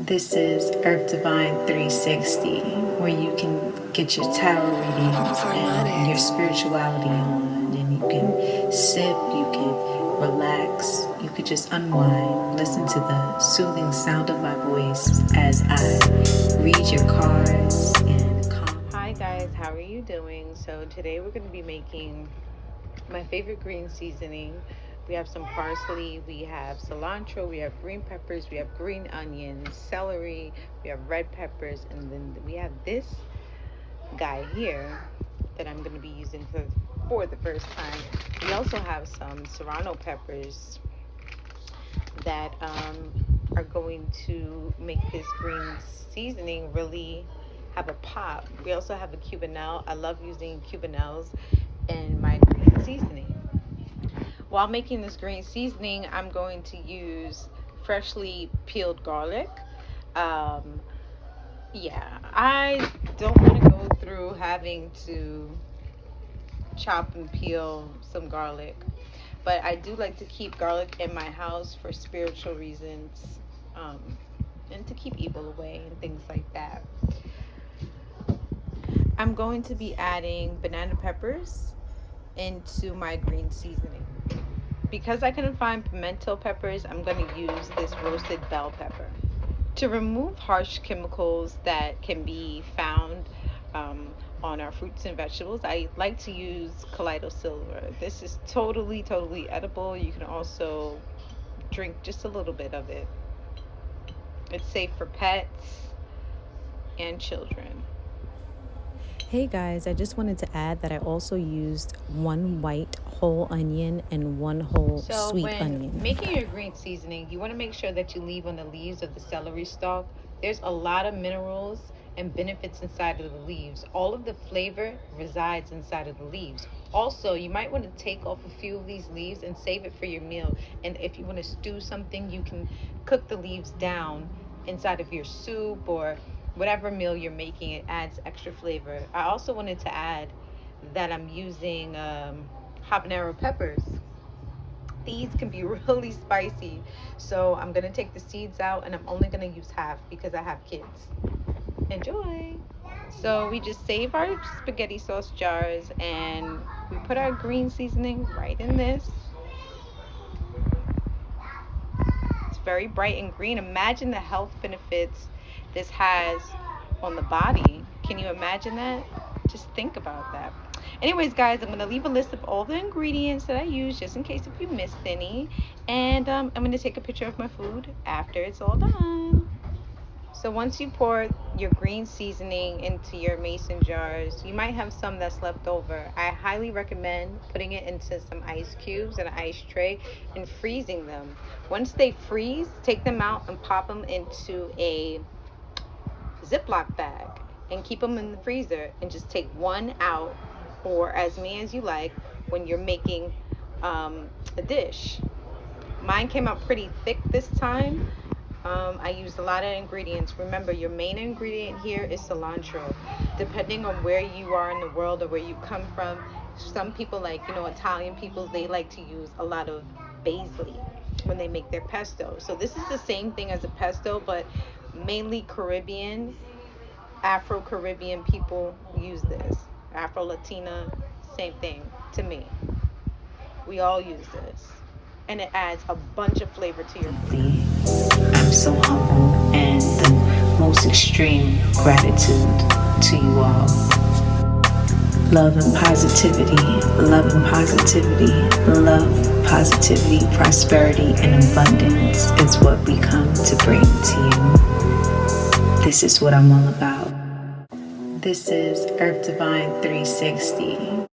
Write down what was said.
This is Earth Divine 360, where you can get your tarot readings and your spirituality on, and you can sip, you can relax, you could just unwind, listen to the soothing sound of my voice as I read your cards and calm. Hi guys, how are you doing? So today we're going to be making my favorite green seasoning. We have some parsley, we have cilantro, we have green peppers, we have green onions, celery, we have red peppers, and then we have this guy here that I'm going to be using for the first time. We also have some serrano peppers that are going to make this green seasoning really have a pop. We also have a Cubanelle. I love using Cubanelles in my green seasoning. While making this green seasoning, I'm going to use freshly peeled garlic. I don't want to go through having to chop and peel some garlic, but I do like to keep garlic in my house for spiritual reasons, and to keep evil away and things like that. I'm going to be adding banana peppers into my green seasoning. Because I couldn't find pimento peppers, I'm going to use this roasted bell pepper. To remove harsh chemicals that can be found on our fruits and vegetables, I like to use Kaleido Silver. This is totally edible. You can also drink just a little bit of it. It's safe for pets and children. Hey guys, I just wanted to add that I also used one white whole onion and one whole sweet onion. When making your green seasoning, you want to make sure that you leave on the leaves of the celery stalk. There's a lot of minerals and benefits inside of the leaves. All of the flavor resides inside of the leaves. Also, you might want to take off a few of these leaves and save it for your meal. And if you want to stew something, you can cook the leaves down inside of your soup or whatever meal you're making. It adds extra flavor. I also wanted to add that I'm using habanero peppers. These can be really spicy, so I'm gonna take the seeds out and I'm only gonna use half because I have kids. Enjoy. So we just save our spaghetti sauce jars and we put our green seasoning right in this. It's very bright and green. Imagine the health benefits this has on the body. Can you imagine that? Just think about that. Anyways, guys, I'm going to leave a list of all the ingredients that I use just in case if you missed any. And I'm going to take a picture of my food after it's all done. So once you pour your green seasoning into your mason jars, you might have some that's left over. I highly recommend putting it into some ice cubes in an ice tray and freezing them. Once they freeze, take them out and pop them into a Ziploc bag and keep them in the freezer, and just take one out, or as many as you like, when you're making a dish. Mine came out pretty thick this time. I used a lot of ingredients. Remember, your main ingredient here is cilantro. Depending on where you are in the world or where you come from, some people, like Italian people, they like to use a lot of basil when they make their pesto. So this is the same thing as a pesto, but mainly Caribbean, Afro-Caribbean people use this. Afro-Latina, same thing to me. We all use this. And it adds a bunch of flavor to your food. I'm so humble and the most extreme gratitude to you all. Love and positivity, love and positivity, love, positivity, prosperity, and abundance is what we come to bring to you. This is what I'm all about. This is Earth Divine 360.